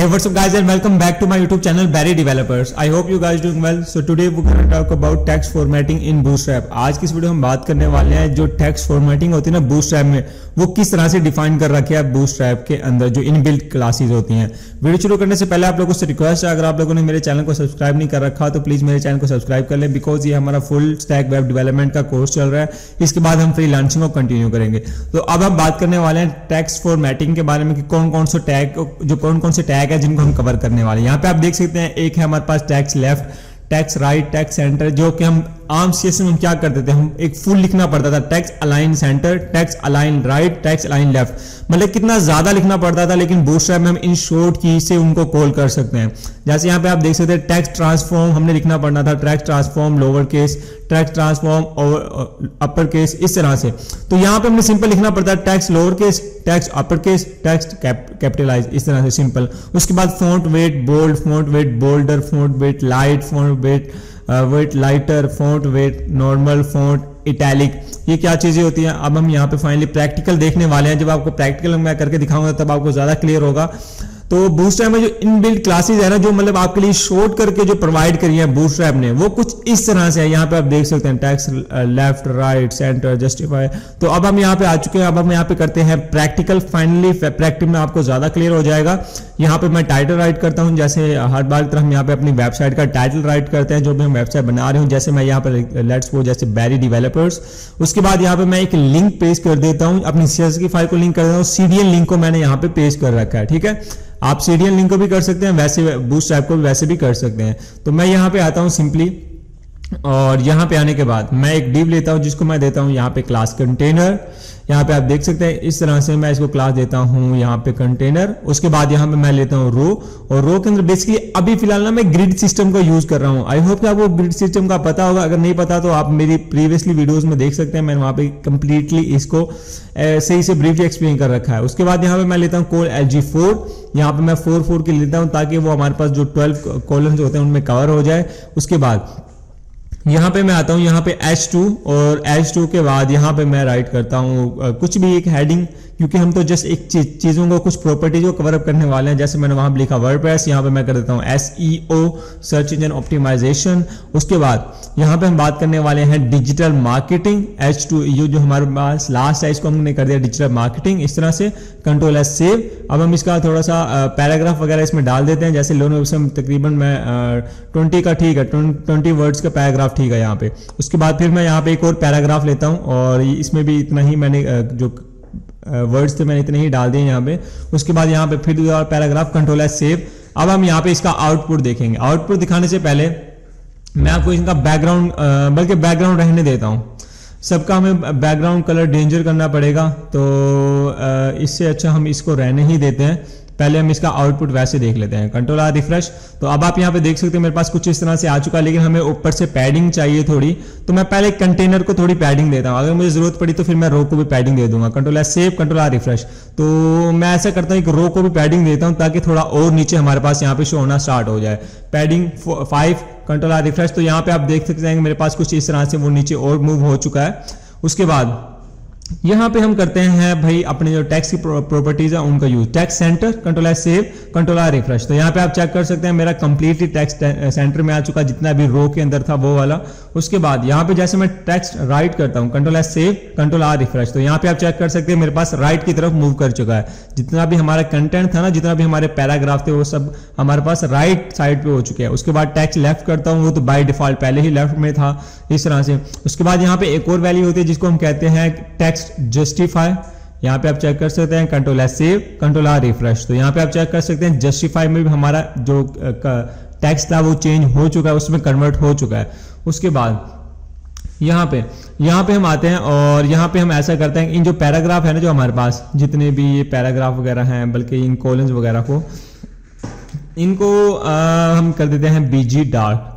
Hey, what's up guys and welcome back to my YouTube channel Barry Developers. I hope you guys doing well. So today we're going to talk about text formatting in Bootstrap. आज की इस video हम बात करने वाले हैं जो text formatting होती है ना Bootstrap में, वो किस तरह से डिफाइन कर रखा है Bootstrap के अंदर जो इनबिल्ट क्लासेस होती हैं। वीडियो शुरू करने से पहले आप लोगों से रिक्वेस्ट है, अगर आप लोगों ने मेरे चैनल को सब्सक्राइब नहीं कर रखा तो प्लीज मेरे चैनल को सब्सक्राइब कर लें, बिकॉज ये हमारा फुल स्टैक वेब डेवलपमेंट का कोर्स चल रहा है। इसके बाद हम फ्रीलांसिंग को कंटिन्यू करेंगे। तो अब हम बात करने वाले हैं टेक्स्ट फॉर्मेटिंग के बारे में कि कौन कौन से टैग है जिनको हम कवर करने वाले हैं। यहाँ पे आप देख सकते हैं, एक है हमारे पास text left, text right, text centre, जो कि हम आम सीएसएस में क्या करते थे, हम एक फुल लिखना पड़ता था, text align centre, text align right, text align left, मतलब कितना ज्यादा लिखना पड़ता था। लेकिन बूटस्ट्रैप में हम इन शॉर्ट की से उनको कॉल कर सकते हैं। जैसे यहाँ पे आप देख सकते हैं टेक्स्ट ट्रांसफॉर्म हमने लिखना पड़ना था, text transform lower case, text transform upper case, इस तरह से। तो यहाँ पे हमने सिंपल लिखना पड़ता है text lower case, text upper case, text capitalise, इस तरह से सिंपल। उसके बाद font weight bold, font weight bolder, font weight light, font weight lighter, font weight normal, font italic, ये क्या चीजें होती हैं। अब हम यहाँ पे फाइनली प्रैक्टिकल देखने वाले हैं। जब आपको प्रैक्टिकल मैं करके दिखाऊंगा तब आपको ज्यादा क्लियर होगा। तो बूटस्ट्रैप में जो इनबिल्ट क्लासेस है ना, जो मतलब आपके लिए शॉर्ट करके जो प्रोवाइड करी है बूटस्ट्रैप ने, वो कुछ इस तरह से है। यहाँ पे आप देख सकते हैं text left, right, centre, justify. तो अब हम यहाँ पे आ चुके हैं। अब हम यहाँ पे करते हैं प्रैक्टिकल। फाइनली प्रैक्टिस में आपको ज्यादा क्लियर हो जाएगा। यहाँ पे मैं टाइटल राइट करता हूँ, जैसे हर बार की तरह हम यहाँ पे अपनी वेबसाइट का टाइटल राइट करते हैं जो भी हम वेबसाइट बना रहे हूँ। जैसे मैं यहाँ पे लेट्स सपोज जैसे बैरी डेवलपर्स। उसके बाद यहाँ पे मैं एक लिंक पेस्ट कर देता हूँ, अपनी सीएसएस की फाइल को लिंक कर देता हूँ। सीडीएन लिंक को मैंने यहाँ पे पेस्ट कर रखा है, ठीक है। आप सीडीएन लिंक को भी कर सकते हैं, वैसे बूटस्ट्रैप को भी वैसे भी कर सकते हैं। तो मैं यहाँ पे आता हूँ सिंपली, और यहाँ पे आने के बाद मैं एक डिव लेता हूँ जिसको मैं देता हूँ यहाँ पे क्लास कंटेनर। यहाँ पे आप देख सकते हैं इस तरह से मैं इसको क्लास देता हूँ यहाँ पे कंटेनर। उसके बाद यहाँ पे मैं लेता हूँ रो, और रो के अंदर बेसिकली अभी फिलहाल ना मैं ग्रिड सिस्टम का यूज कर रहा हूँ। आई होप कि आपको ग्रिड सिस्टम का पता होगा। अगर नहीं पता तो आप मेरी प्रीवियसली वीडियोस में देख सकते हैं, मैंने वहां पे कंप्लीटली इसको सही से ब्रीफली एक्सप्लेन कर रखा है। उसके बाद यहाँ पे मैं लेता हूँ कोड LG4। यहाँ पे मैं 4 के लेता हूँ ताकि वो हमारे पास जो 12 कॉलम्स होते हैं उनमें कवर हो जाए। उसके बाद यहाँ पे मैं आता हूँ यहाँ पे H2, और H2 के बाद यहाँ पे मैं राइट करता हूँ कुछ भी एक हेडिंग, क्योंकि हम तो जस्ट एक चीजों को, कुछ प्रॉपर्टीज को कवर अप करने वाले हैं। जैसे मैंने वहां पे लिखा वर्डप्रेस, यहाँ पे मैं कर देता हूँ SEO, सर्च इंजन ऑप्टिमाइजेशन। उसके बाद यहाँ पे हम बात करने वाले हैं डिजिटल मार्केटिंग। H2 ये जो हमारे पास लास्ट है इसको हमने कर दिया डिजिटल मार्केटिंग, इस तरह से। Control S save. अब हम इसका थोड़ा सा पैराग्राफ वगैरह इसमें डाल देते हैं। जैसे लोन वेबसाइट तकरीबन मैं 20 का ठीक है, 20 वर्ड्स का पैराग्राफ ठीक है यहाँ पे। उसके बाद फिर मैं यहाँ पे एक और पैराग्राफ लेता हूँ, और इसमें भी इतना ही मैंने जो वर्ड्स थे मैंने इतने ही डाल दिए यहाँ पे। उसके बाद यहाँ पे फिर और पैराग्राफ, कंट्रोल S सेव। अब हम यहाँ पे इसका आउटपुट देखेंगे। आउटपुट दिखाने से पहले मैं आपको इनका बैकग्राउंड, बल्कि बैकग्राउंड रहने देता हूँ। सबका हमें बैकग्राउंड कलर डेंजर करना पड़ेगा, तो इससे अच्छा हम इसको रहने ही देते हैं। पहले हम इसका आउटपुट वैसे देख लेते हैं। Control R refresh. तो अब आप यहाँ पे देख सकते हैं मेरे पास कुछ इस तरह से आ चुका है, लेकिन हमें ऊपर से पैडिंग चाहिए थोड़ी। तो मैं पहले कंटेनर को थोड़ी पैडिंग देता हूँ, अगर मुझे जरूरत पड़ी तो फिर मैं रो को भी पैडिंग दे दूंगा। Control S save, control R refresh. तो मैं ऐसा करता हूँ कि रो को भी पैडिंग देता हूँ ताकि थोड़ा और नीचे हमारे पास यहाँ पे शो होना स्टार्ट हो जाए। Padding 5, control R refresh. तो यहाँ पे आप देख सकते हैं मेरे पास कुछ इस तरह से वो नीचे और मूव हो चुका है। उसके बाद यहाँ पे हम करते हैं भाई अपने जो टेक्स्ट की प्रॉपर्टीज है उनका use. Text centre, control S save, control R refresh. तो यहाँ पे आप चेक कर सकते हैं मेरा कंप्लीटली टेक्स्ट सेंटर में आ चुका, जितना भी रो के अंदर था वो वाला। उसके बाद यहाँ पे जैसे मैं टेक्स्ट राइट करता हूँ, control S save, control R refresh. तो यहाँ पे आप चेक कर सकते हैं मेरे पास राइट की तरफ मूव कर चुका है। जितना भी हमारा कंटेंट था ना, जितना भी हमारे पैराग्राफ थे, वो सब हमारे पास राइट साइड पे हो चुके हैं। उसके बाद टेक्स्ट लेफ्ट करता हूँ, वो तो बाय डिफॉल्ट पहले ही लेफ्ट में था, इस तरह से। उसके बाद यहाँ पे एक और वैल्यू होती है जिसको हम कहते हैं टेक्स्ट जस्टिफाई। यहाँ पे आप चेक कर सकते हैं control S save, control R refresh. तो यहाँ पे आप चेक कर सकते हैं जस्टिफाई में भी हमारा जो टेक्स्ट था वो चेंज हो चुका है, उसमें कन्वर्ट हो चुका है। उसके बाद यहाँ पे हम आते हैं, और यहाँ पे हम ऐसा करते हैं इन जो पैराग्राफ है ना, जो हमारे पास जितने भी ये पैराग्राफ वगैरह हैं, बल्कि इन कॉलम्स वगैरह को, इनको हम कर देते हैं BG डार्क।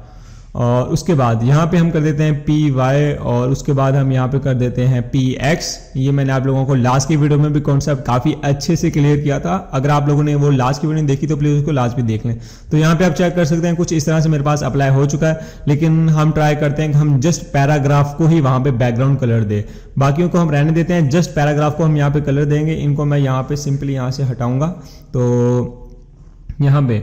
और उसके बाद यहाँ पे हम कर देते हैं PY, और उसके बाद हम यहाँ पे कर देते हैं PX। ये मैंने आप लोगों को लास्ट की वीडियो में भी कॉन्सेप्ट काफ़ी अच्छे से क्लियर किया था। अगर आप लोगों ने वो लास्ट की वीडियो नहीं देखी तो प्लीज़ उसको लास्ट भी देख लें। तो यहाँ पे आप चेक कर सकते हैं कुछ इस तरह से मेरे पास अप्लाई हो चुका है, लेकिन हम ट्राई करते हैं कि हम जस्ट पैराग्राफ को ही वहाँ पे बैकग्राउंड कलर दे, बाकियों को हम रहने देते हैं। जस्ट पैराग्राफ को हम यहाँ पे कलर देंगे। इनको मैं यहाँ पे सिंपली यहाँ से हटाऊंगा। तो यहाँ पे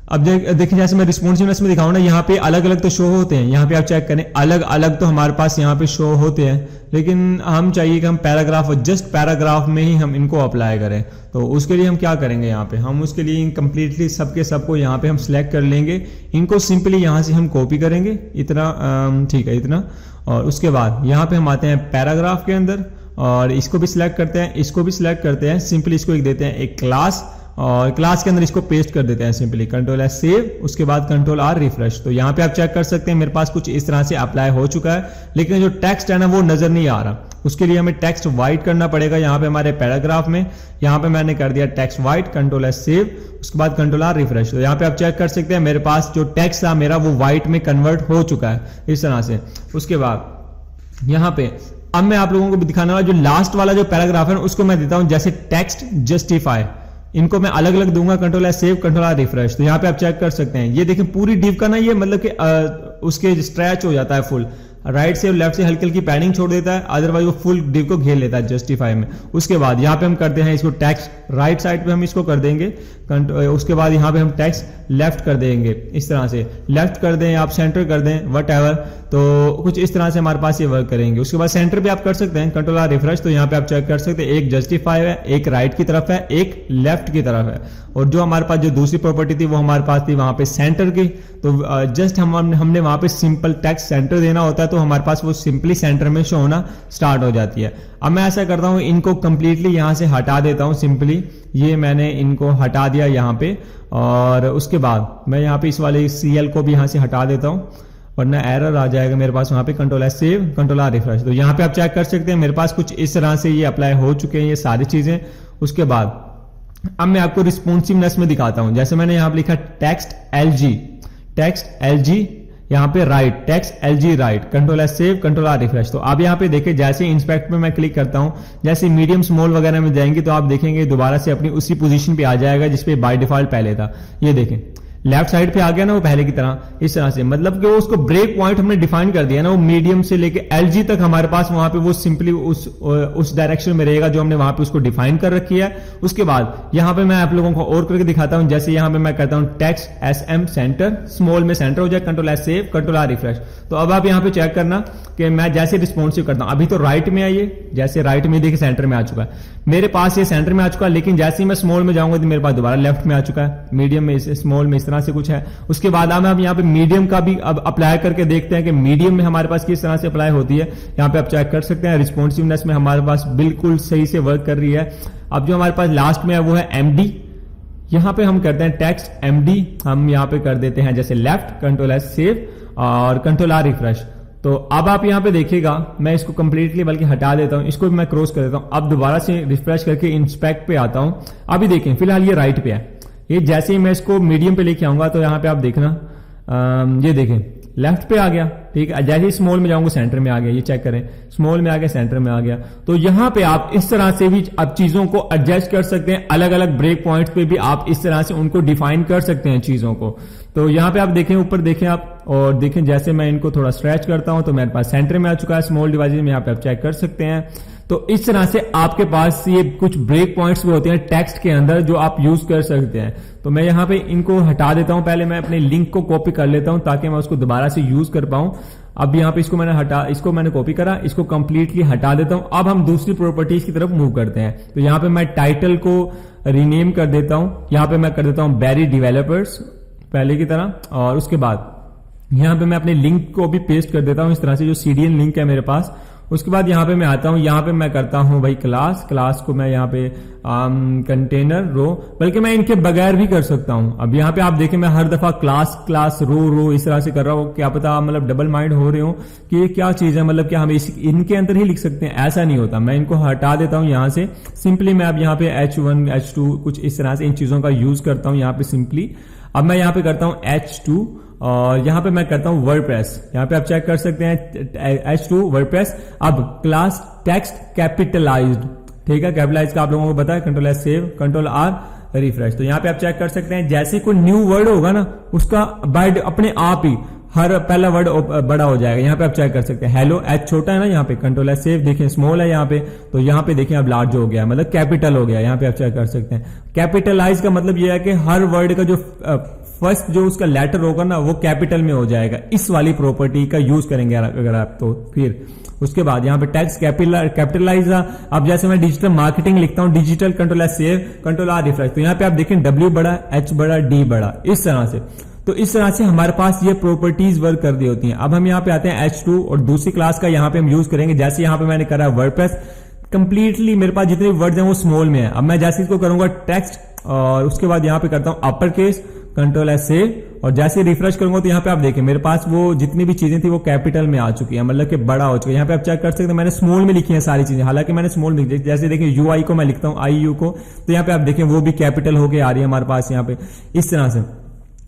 अब देखिए जैसे मैं रिस्पॉन्सिवनेस में दिखाऊं ना, यहाँ पे अलग अलग तो शो होते हैं, यहाँ पे आप चेक करें अलग अलग तो हमारे पास यहाँ पे शो होते हैं, लेकिन हम चाहिए कि हम पैराग्राफ और जस्ट पैराग्राफ में ही हम इनको अप्लाई करें। तो उसके लिए हम क्या करेंगे, यहाँ पे हम उसके लिए कंप्लीटली सबके सबको यहाँ पे हम सिलेक्ट कर लेंगे, इनको सिंपली यहाँ से हम कॉपी करेंगे इतना, ठीक है इतना, और उसके बाद यहाँ पे हम आते हैं पैराग्राफ के अंदर और इसको भी सिलेक्ट करते हैं, इसको भी सिलेक्ट करते हैं, सिंपली इसको एक देते हैं एक क्लास और क्लास के अंदर इसको पेस्ट कर देते हैं सिंपली, कंट्रोल एस सेव, उसके बाद कंट्रोल आर रिफ्रेश। तो यहाँ पे आप चेक कर सकते हैं मेरे पास कुछ इस तरह से अप्लाई हो चुका है, लेकिन जो टेक्स्ट है ना वो नजर नहीं आ रहा। उसके लिए हमें टेक्स्ट व्हाइट करना पड़ेगा। यहाँ पे हमारे पैराग्राफ में यहाँ पे मैंने कर दिया text white, control S save, उसके बाद कंट्रोल आर रिफ्रेश। तो यहाँ पे आप चेक कर सकते हैं मेरे पास जो टेक्स्ट था मेरा वो व्हाइट में कन्वर्ट हो चुका है इस तरह से। उसके बाद यहाँ पे अब मैं आप लोगों को दिखाने वाला जो लास्ट वाला जो पैराग्राफ है उसको मैं देता हूं जैसे टेक्स्ट जस्टिफाई, इनको मैं अलग अलग दूंगा, control S save, control R refresh. तो यहाँ पे आप चेक कर सकते हैं, ये देखें पूरी डिव का ना ये मतलब कि उसके स्ट्रेच हो जाता है फुल, राइट से लेफ्ट से हल्की हल्की पैडिंग छोड़ देता है, अदरवाइज वो फुल डिव को घेर लेता है जस्टिफाई में। उसके बाद यहाँ पे हम करते हैं इसको टेक्स्ट राइट साइड पे हम इसको कर देंगे, उसके बाद यहाँ पे हम टेक्स्ट लेफ्ट कर देंगे, इस तरह से लेफ्ट कर दें, आप सेंटर कर दें, वट एवर। तो कुछ इस तरह से हमारे पास ये वर्क करेंगे। उसके बाद सेंटर पे आप कर सकते हैं कंट्रोल आर रिफ्रेश। तो यहाँ पे आप चेक कर सकते हैं एक जस्टिफाई है, एक राइट की तरफ है, एक लेफ्ट की तरफ है, और जो हमारे पास जो दूसरी प्रॉपर्टी थी वो हमारे पास थी वहां पे सेंटर की। तो जस्ट हमने वहां पे सिंपल टेक्स्ट सेंटर देना होता है, तो हमारे पास वो सिंपली सेंटर में शो होना स्टार्ट हो जाती है। अब मैं ऐसा करता हूं इनको कंप्लीटली यहां से हटा देता हूं, सिंपली ये मैंने इनको हटा दिया यहां पे, और उसके बाद मैं यहां पे इस वाले CL को भी यहां से हटा देता हूं, वरना एरर आ जाएगा मेरे पास वहां पे। Control S save, control R refresh. तो यहाँ पे आप चेक कर सकते हैं मेरे पास कुछ इस तरह से ये अप्लाई हो चुके हैं ये सारी चीजें। उसके बाद अब मैं आपको रिस्पॉन्सिवनेस में दिखाता हूं, जैसे मैंने यहां पे लिखा टेक्स्ट LG यहाँ पे right, text LG right, control S save, control R refresh. तो आप यहाँ पे देखें जैसे इंस्पेक्ट पे मैं क्लिक करता हूं, जैसे मीडियम स्मॉल वगैरह में जाएंगे तो आप देखेंगे दोबारा से अपनी उसी पोजीशन पे आ जाएगा जिसपे बाय डिफॉल्ट पहले था। ये देखें लेफ्ट साइड पे आ गया ना वो पहले की तरह, इस तरह से, मतलब कि वो उसको ब्रेक पॉइंट हमने डिफाइन कर दिया ना, वो मीडियम से लेके LG तक हमारे पास वहां पे वो सिंपली उस डायरेक्शन में रहेगा जो हमने वहां पे उसको डिफाइन कर रखी है। उसके बाद यहाँ पे मैं आप लोगों को और करके दिखाता हूं, जैसे यहाँ पे मैं करता हूं टेक्स्ट SM सेंटर, स्मॉल में सेंटर हो जाए, control S save, control R refresh. तो अब आप यहाँ पे चेक करना कि मैं जैसे रिस्पॉन्सिव करता हूं, अभी तो राइट में आइए, जैसे राइट में देखिए सेंटर में आ चुका है मेरे पास, ये सेंटर में आ चुका है, लेकिन जैसे ही मैं स्मॉल में जाऊंगा तो मेरे पास दोबारा लेफ्ट में आ चुका है, मीडियम में, स्मॉल में, इस तरह से कुछ है। उसके बाद हम यहाँ पे मीडियम का भी अब अप्लाई करके देखते हैं कि मीडियम में हमारे पास किस तरह से अप्लाई होती है। यहाँ पे आप चेक कर सकते हैं रिस्पॉन्सिवनेस में हमारे पास बिल्कुल सही से वर्क कर रही है। अब जो हमारे पास लास्ट में है वो है MD, यहाँ पे हम करते हैं टेक्स्ट MD, हम यहाँ पे कर देते हैं जैसे लेफ्ट, कंट्रोल एस सेव और कंट्रोल आर रिफ्रेश। तो अब आप यहाँ पे देखिएगा मैं इसको कंप्लीटली बल्कि हटा देता हूं, इसको भी मैं क्रॉस कर देता हूं। अब दोबारा से रिफ्रेश करके इंस्पेक्ट पे आता हूं। अभी देखें फिलहाल ये राइट पे है, ये जैसे ही मैं इसको मीडियम पे लेके आऊंगा तो यहाँ पे आप देखना ये देखें लेफ्ट पे आ गया, ठीक है। जैसे ही स्मॉल में जाऊंगा सेंटर में आ गया, ये चेक करें, स्मॉल में आ गया, सेंटर में आ गया। तो यहाँ पे आप इस तरह से भी अब चीजों को एडजस्ट कर सकते हैं, अलग अलग ब्रेक पॉइंट्स पे भी आप इस तरह से उनको डिफाइन कर सकते हैं चीजों को। तो यहाँ पे आप देखें, ऊपर देखें आप, और देखें जैसे मैं इनको थोड़ा स्ट्रेच करता हूं तो मेरे पास सेंटर में आ चुका है स्मॉल डिवाइसेज में, यहाँ पे आप चेक कर सकते हैं। तो इस तरह से आपके पास ये कुछ ब्रेक पॉइंट्स भी होते हैं टेक्स्ट के अंदर जो आप यूज कर सकते हैं। तो मैं यहाँ पे इनको हटा देता हूं, पहले मैं अपने लिंक को कॉपी कर लेता हूं ताकि मैं उसको दोबारा से यूज कर पाऊं। अब यहाँ पे इसको मैंने कॉपी करा, इसको कंप्लीटली हटा देता हूं। अब हम दूसरी प्रॉपर्टीज की तरफ मूव करते हैं। तो यहाँ पे मैं टाइटल को रीनेम कर देता हूं, यहाँ पे मैं कर देता हूं बैरी डेवलपर्स पहले की तरह, और उसके बाद यहाँ पे मैं अपने लिंक को भी पेस्ट कर देता हूं इस तरह से, जो CDN लिंक है मेरे पास। उसके बाद यहाँ पे मैं आता हूं, यहाँ पे मैं करता हूं भाई क्लास को मैं यहाँ पे कंटेनर रो, बल्कि मैं इनके बगैर भी कर सकता हूं। अब यहाँ पे आप देखें मैं हर दफा क्लास रो इस तरह से कर रहा हूं, क्या पता मतलब डबल माइंड हो रहे हो कि ये क्या चीज है, मतलब क्या हम इनके अंदर ही लिख सकते हैं, ऐसा नहीं होता। मैं इनको हटा देता हूं यहाँ से, सिंपली मैं अब यहाँ पे H1 H2 कुछ इस तरह से इन चीजों का यूज करता हूं यहाँ पे सिंपली। अब मैं यहाँ पे करता हूं H2 और यहाँ पे मैं करता हूं वर्डप्रेस, यहाँ पे आप चेक कर सकते हैं H2 वर्डप्रेस। अब क्लास टेक्स्ट कैपिटलाइज्ड, ठीक है, कैपिटलाइज का आप लोगों को पता है, control S save, control R refresh. तो यहाँ पे आप चेक कर सकते हैं जैसे कोई न्यू वर्ड होगा ना उसका बाय अपने आप ही हर पहला वर्ड बड़ा हो जाएगा। यहाँ पे आप चेक कर सकते हैं, हेलो एच छोटा है ना, यहाँ पे कंट्रोल एच सेव देखिए स्मॉल है यहाँ पे, तो यहाँ पे देखिए अब लार्ज हो गया, मतलब कैपिटल हो गया। यहाँ पे आप चेक कर सकते हैं। कैपिटलाइज का मतलब यह है कि हर वर्ड का जो फर्स्ट जो उसका लेटर होगा ना वो कैपिटल में हो जाएगा। इस वाली प्रॉपर्टी का यूज करेंगे अगर आप तो। फिर उसके बाद यहाँ पे टेक्स्ट कैपिटलाइज। अब जैसे मैं डिजिटल मार्केटिंग लिखता हूँ, digital control H save control R refresh, तो यहाँ पे आप देखें W बड़ा, H बड़ा, D बड़ा, इस तरह से। तो इस तरह से हमारे पास ये प्रॉपर्टीज वर्क कर दी होती हैं। अब हम यहाँ पे आते हैं H2 और दूसरी क्लास का यहाँ पे हम यूज करेंगे। जैसे यहाँ पे मैंने करा वर्डप्रेस, कंप्लीटली मेरे पास जितने वर्ड्स हैं वो स्मॉल में है। अब मैं जैसे इसको करूंगा टेक्स्ट और उसके बाद यहाँ पे करता हूँ upper case control S save, और जैसे रिफ्रेश करूंगा तो यहाँ पे आप देखें मेरे पास वो जितनी भी चीजें थी वो कैपिटल में आ चुकी है, मतलब कि बड़ा हो चुका है। यहाँ पे आप चेक कर सकते हैं मैंने स्मॉल में लिखी है सारी चीजें, हालांकि मैंने स्मॉल में लिखी। जैसे देखिए UI को मैं लिखता हूँ IU को, तो यहाँ पे आप देखें वो भी कैपिटल होके आ रही है हमारे पास यहाँ पे, इस तरह से।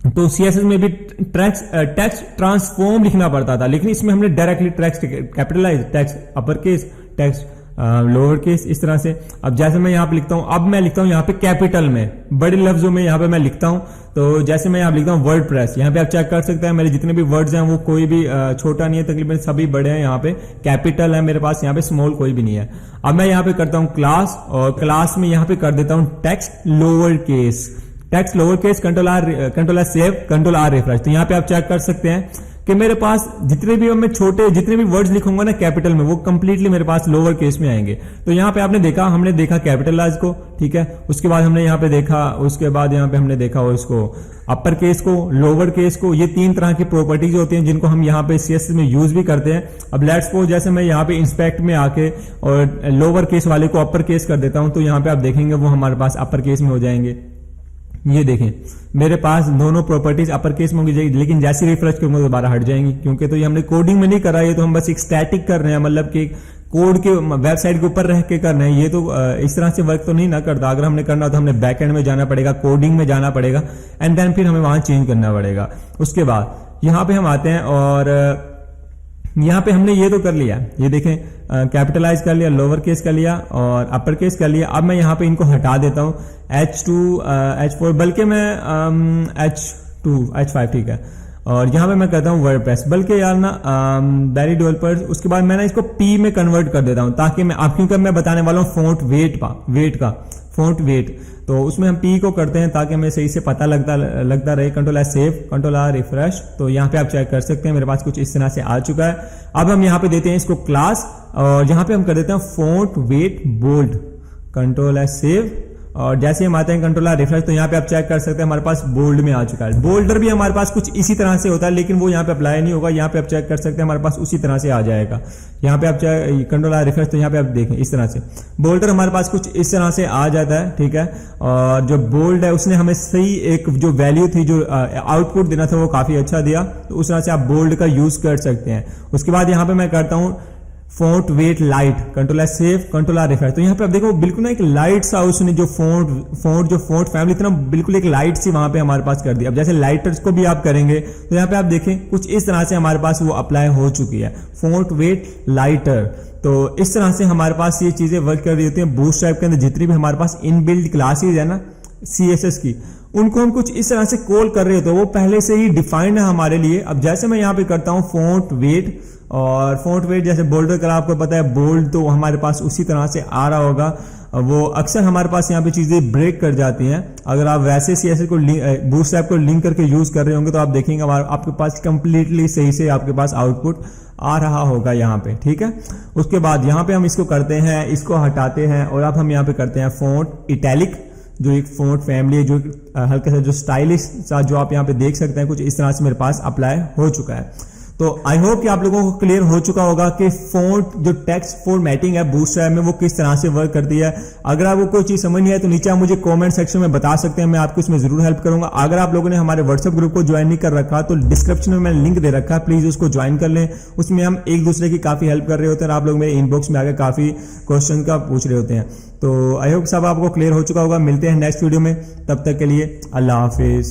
तो CSS में भी टेक्स्ट ट्रांसफॉर्म लिखना पड़ता था, लेकिन इसमें हमने directly text capitalise, text upper case, text lower case, इस तरह से। अब जैसे मैं यहाँ पे लिखता हूँ, अब मैं लिखता हूँ यहाँ पे कैपिटल में, बड़े लफ्जों में यहाँ पे मैं लिखता हूँ। तो जैसे मैं यहाँ लिखता हूँ वर्डप्रेस, यहाँ पे आप चेक कर सकते हैं मेरे जितने भी वर्ड्स हैं वो कोई भी छोटा नहीं है, तकरीबन सभी बड़े हैं। यहाँ पे कैपिटल है मेरे पास, यहाँ पे स्मॉल कोई भी नहीं है। अब मैं यहाँ पे करता हूँ क्लास, और क्लास में यहाँ पे कर देता हूँ text lower case, text lower case control S save control R refresh. तो यहाँ पे आप चेक कर सकते हैं कि मेरे पास जितने भी मैं छोटे जितने भी वर्ड्स लिखूंगा ना कैपिटल में, वो कंप्लीटली मेरे पास लोअर केस में आएंगे। तो यहाँ पे आपने देखा, हमने देखा कैपिटलाइज को, ठीक है। उसके बाद हमने यहाँ पे देखा, उसके बाद यहाँ पे हमने देखा इसको अपर केस को, लोअर केस को। ये 3 तरह की प्रॉपर्टीज होती हैं जिनको हम यहाँ पे CSS में यूज भी करते हैं। अब लेट्स सपोज जैसे मैं यहाँ पे इंस्पेक्ट में आके और लोअर केस वाले को अपर केस कर देता हूँ, तो यहाँ पे आप देखेंगे वो हमारे पास अपर केस में हो जाएंगे। ये देखें मेरे पास दोनों प्रॉपर्टीज अपर केस में होगी, लेकिन जैसे रिफ्रेश करूंगा दोबारा हट जाएंगी, क्योंकि तो ये हमने कोडिंग में नहीं करा, ये तो हम बस एक स्टैटिक कर रहे हैं, मतलब कि कोड के वेबसाइट के ऊपर रह के कर रहे हैं। ये तो इस तरह से वर्क तो नहीं ना करता। अगर हमने करना तो हमने बैक एंड में जाना पड़ेगा, कोडिंग में जाना पड़ेगा, एंड देन फिर हमें वहां चेंज करना पड़ेगा। उसके बाद यहाँ पे हम आते हैं और यहाँ पे हमने ये तो कर लिया, ये देखें कैपिटलाइज कर लिया, लोअर केस कर लिया और अपर केस कर लिया। अब मैं यहाँ पे इनको हटा देता हूँ, H2 H4, बल्कि मैं H2 H5, ठीक है। और यहाँ पे मैं करता हूँ वर्डप्रेस, बल्कि यार ना बैरी डेवलपर्स। उसके बाद मैं ना इसको P में कन्वर्ट कर देता हूँ, ताकि मैं आप, क्योंकि मैं बताने वाला हूँ फॉन्ट वेट का फॉन्ट वेट, तो उसमें हम P को करते हैं ताकि हमें सही से पता लगता रहे। Control S save control R refresh. तो यहाँ पे आप चेक कर सकते हैं मेरे पास कुछ इस तरह से आ चुका है। अब हम यहाँ पे देते हैं इसको क्लास, और यहाँ पे हम कर देते हैं font weight bold, control S save, और जैसे हम आते हैं कंट्रोल आर रिफ्रेश, तो यहाँ पे आप चेक कर सकते हैं हमारे पास बोल्ड में आ चुका है। बोल्डर भी हमारे पास कुछ इसी तरह से होता है, लेकिन वो यहाँ पे अप्लाई नहीं होगा। यहाँ पे आप चेक कर सकते हैं हमारे पास उसी तरह से आ जाएगा। यहाँ पे आप कंट्रोल आर रिफ्रेश, तो यहाँ पे आप देखें इस तरह से बोल्डर हमारे पास कुछ इस तरह से आ जाता है, ठीक है। और जो बोल्ड है उसने हमें सही एक जो वैल्यू थी, जो आउटपुट देना था, वो काफी अच्छा दिया। तो उस तरह से आप बोल्ड का यूज कर सकते हैं। उसके बाद यहाँ पे मैं करता हूँ font weight light, control S save control R refresh. तो यहाँ पे आप देखो बिल्कुल ना एक लाइट सा उसने जो फॉन्ट फैमिली इतना बिल्कुल एक लाइट सी वहां पे हमारे पास कर दी। अब जैसे लाइटर्स को भी आप करेंगे तो यहाँ पे आप देखें कुछ इस तरह से हमारे पास वो अप्लाई हो चुकी है, फॉन्ट वेट लाइटर। तो इस तरह से हमारे पास ये चीजें वर्क कर रही होती है। बूटस्ट्रैप के अंदर जितनी भी हमारे पास इनबिल्ट क्लासेज है ना CSS की, उनको हम कुछ इस तरह से कॉल कर रहे होते हैं, वो पहले से ही डिफाइंड है हमारे लिए। अब जैसे मैं यहाँ पे करता हूँ फॉन्ट वेट, और फॉन्ट वेट जैसे बोल्डर का आपको पता है, बोल्ड तो हमारे पास उसी तरह से आ रहा होगा। वो अक्सर हमारे पास यहाँ पे चीजें ब्रेक कर जाती हैं। अगर आप वैसे CSS को बूटस्ट्रैप को लिंक करके यूज कर रहे होंगे तो आप देखेंगे आपके पास कंप्लीटली सही से आपके पास आउटपुट आ रहा होगा यहाँ पे, ठीक है। उसके बाद यहाँ पे हम इसको करते हैं, इसको हटाते हैं, और अब हम यहाँ पे करते हैं फॉन्ट इटैलिक, जो एक फॉन्ट फैमिली है, जो हल्का सा जो स्टाइलिश सा जो आप यहाँ पे देख सकते हैं, कुछ इस तरह से मेरे पास अप्लाई हो चुका है। तो आई होप कि आप लोगों को क्लियर हो चुका होगा कि फॉन्ट जो टेक्स्ट फॉर्मेटिंग है बूटस्ट्रैप में वो किस तरह से वर्क करती है। अगर आपको कोई चीज समझ नहीं है तो नीचे आप मुझे कमेंट सेक्शन में बता सकते हैं, मैं आपको इसमें जरूर हेल्प करूंगा। अगर आप लोगों ने हमारे व्हाट्सएप ग्रुप को ज्वाइन नहीं कर रखा तो डिस्क्रिप्शन में मैंने लिंक दे रखा है, प्लीज उसको ज्वाइन कर लें। उसमें हम एक दूसरे की काफी हेल्प कर रहे होते हैं और आप लोग मेरे इनबॉक्स में आकर काफी क्वेश्चन का पूछ रहे होते हैं। तो आई होप सब आपको क्लियर हो चुका होगा। मिलते हैं नेक्स्ट वीडियो में, तब तक के लिए अल्लाह हाफिज।